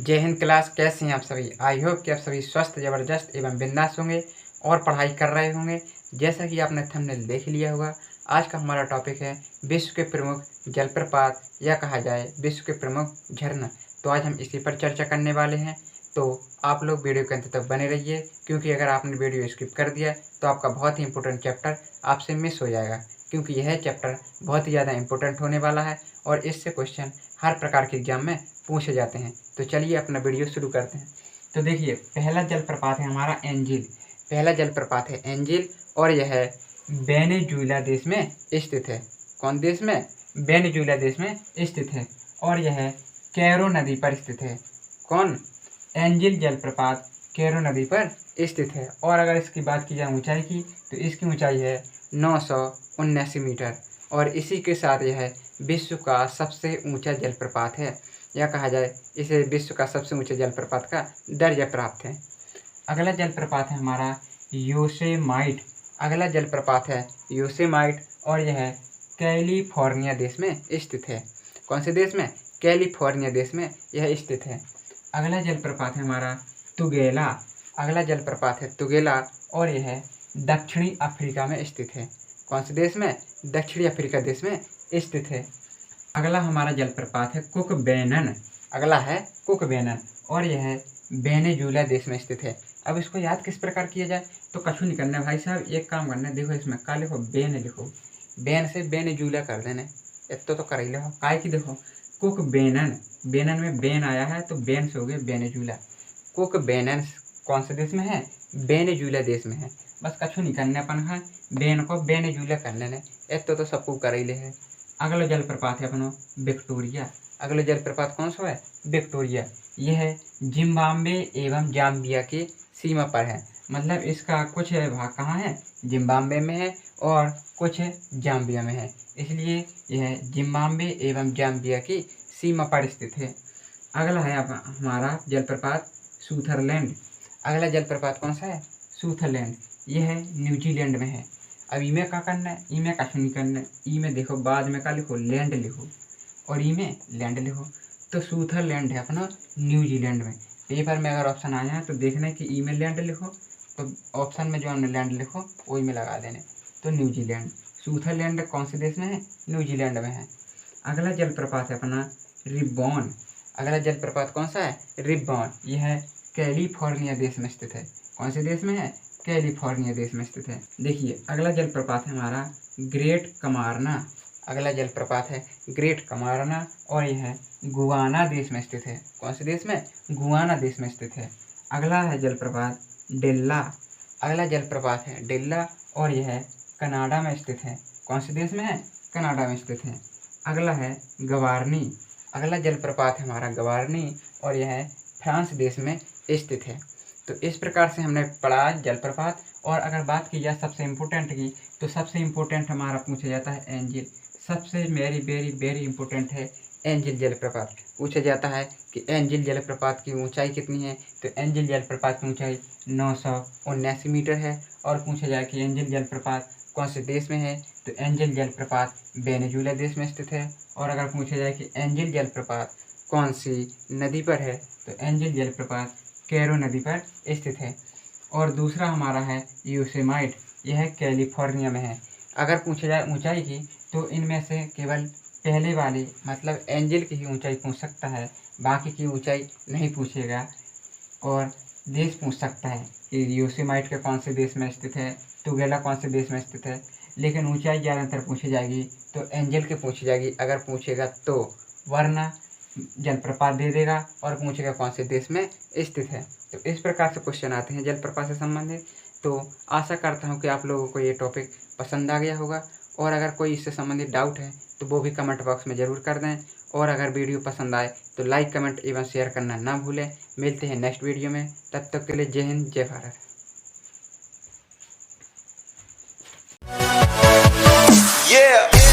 जय हिंद क्लास, कैसे हैं आप सभी। आई होप कि आप सभी स्वस्थ, ज़बरदस्त एवं बिंदास होंगे और पढ़ाई कर रहे होंगे। जैसा कि आपने थंबनेल देख लिया होगा, आज का हमारा टॉपिक है विश्व के प्रमुख जलप्रपात या कहा जाए विश्व के प्रमुख झरना। तो आज हम इसी पर चर्चा करने वाले हैं। तो आप लोग वीडियो के अंत तक बने रहिए, क्योंकि अगर आपने वीडियो स्किप कर दिया तो आपका बहुत ही इंपॉर्टेंट चैप्टर आपसे मिस हो जाएगा, क्योंकि यह चैप्टर बहुत ही ज़्यादा इंपॉर्टेंट होने वाला है और इससे क्वेश्चन हर प्रकार के एग्जाम में पूछे जाते हैं। तो चलिए अपना वीडियो शुरू करते हैं। तो देखिए, पहला जलप्रपात है हमारा एंजिल। पहला जलप्रपात है एंजिल और यह वेनेजुएला देश में स्थित है। कौन देश में? वेनेजुएला देश में स्थित है और यह कैरो नदी पर स्थित है। कौन? एंजिल जलप्रपात कैरो नदी पर स्थित है। और अगर इसकी बात की जाए ऊंचाई की, तो इसकी ऊंचाई है 979 मीटर और इसी के साथ यह विश्व का सबसे ऊंचा जलप्रपात है, या कहा जाए इसे विश्व का सबसे ऊंचे जलप्रपात का दर्जा प्राप्त है। अगला जलप्रपात है हमारा योसेमाइट। अगला जलप्रपात है योसेमाइट और यह कैलिफोर्निया देश में स्थित है। कौन से देश में? कैलिफोर्निया देश में यह स्थित है। अगला जलप्रपात है हमारा तुगेला। अगला जलप्रपात है तुगेला और यह दक्षिणी अफ्रीका में स्थित है। कौन से देश में? दक्षिणी अफ्रीका देश में स्थित है। अगला हमारा जलप्रपात है कुकबेनन। अगला है कुकबेनन और यह वेनेजुएला देश में स्थित है। अब इसको याद किस प्रकार किया जाए, तो कछु नहीं करना है भाई साहब, एक काम करना है। देखो इसमें का लिखो, बेन लिखो, बेन से वेनेजुएला कर देना। इतना तो कर ही लो काय की। देखो कुकबेनन, बेनन में बेन आया है तो बेन से हो गया वेनेजुएला। कुकबेनन कौन से देश में है? वेनेजुएला देश में है। बस कछु नहीं करना, अपन है बेन को वेनेजुएला कर लेना। इतना तो सबको कर ही ले है। अगला जलप्रपात है अपनो विक्टोरिया। अगला जलप्रपात कौन सा है? विक्टोरिया। यह जिम्बाब्वे एवं जाम्बिया की सीमा पर है। मतलब इसका कुछ भाग कहाँ है? जिम्बाब्वे में है और कुछ जाम्बिया में है, इसलिए यह जिम्बाब्वे एवं जाम्बिया की सीमा पर स्थित है। अगला है हमारा जलप्रपात सूथरलैंड। अगला जलप्रपात कौन सा है? सूथरलैंड। यह न्यूजीलैंड में है। अब ई में क्या करना है? ई में कछु नहीं करना है। ई में देखो बाद में क्या लिखो, लैंड लिखो और ई में लैंड लिखो। तो सूथरलैंड है अपना न्यूजीलैंड में। पेपर में अगर ऑप्शन आया है तो देखना है कि ई में लैंड लिखो, तो ऑप्शन में जो हमने लैंड लिखो वही में लगा देने। तो न्यूजीलैंड, सूथरलैंड कौन से देश में है? न्यूजीलैंड में है। अगला जलप्रपात है अपना रिब्बॉन। अगला जलप्रपात कौन सा है? रिब्बॉन। यह कैलिफोर्निया देश में स्थित है। कौन से देश में है? कैलिफोर्निया देश में स्थित है। देखिए अगला जलप्रपात है हमारा ग्रेट कमारना। अगला जलप्रपात है ग्रेट कमारना और यह गुआना देश में स्थित है। कौन से देश में? गुआना देश में स्थित है। अगला है जलप्रपात डेल्ला। अगला जलप्रपात है डेल्ला और यह कनाडा में स्थित है। कौन से देश में है? कनाडा में स्थित है। अगला है गवारनी। अगला जलप्रपात है हमारा गवारनी और यह फ्रांस देश में स्थित है। तो इस प्रकार से हमने पढ़ा जलप्रपात। और अगर बात की जाए सबसे इम्पोर्टेंट की, तो सबसे इम्पोर्टेंट हमारा पूछा जाता है एंजिल। सबसे वेरी वेरी वेरी इम्पोर्टेंट है एंजिल जलप्रपात। पूछा जाता है कि एंजिल जलप्रपात की ऊंचाई कितनी है, तो एंजिल जलप्रपात की ऊंचाई 979 मीटर है। और पूछा जाए कि एंजिल जलप्रपात कौन से देश में है, तो एंजिल जलप्रपात वेनेजुएला देश में स्थित है। और अगर पूछा जाए कि एंजिल जलप्रपात कौन सी नदी पर है, तो एंजिल जलप्रपात कैरो नदी पर स्थित है। और दूसरा हमारा है योसेमाइट। यह कैलिफोर्निया में है। अगर पूछा जाए ऊंचाई की, तो इनमें से केवल पहले वाली मतलब एंजिल की ही ऊंचाई पूछ सकता है, बाकी की ऊंचाई नहीं पूछेगा। और देश पूछ सकता है कि योसेमाइट के कौन से देश में स्थित है, तुगेला कौन से देश में स्थित है, लेकिन ऊंचाई ज़्यादातर पूछी जाएगी तो एंजिल की पूछी जाएगी अगर पूछेगा तो, वरना जलप्रपात दे देगा और पूछेगा कौन से देश में स्थित है। तो इस प्रकार से क्वेश्चन आते हैं जलप्रपात से संबंधित। तो आशा करता हूँ कि आप लोगों को ये टॉपिक पसंद आ गया होगा। और अगर कोई इससे संबंधित डाउट है तो वो भी कमेंट बॉक्स में ज़रूर कर दें। और अगर वीडियो पसंद आए तो लाइक, कमेंट एवं शेयर करना ना भूलें। मिलते हैं नेक्स्ट वीडियो में, तब तक के लिए जय हिंद, जय भारत। Yeah.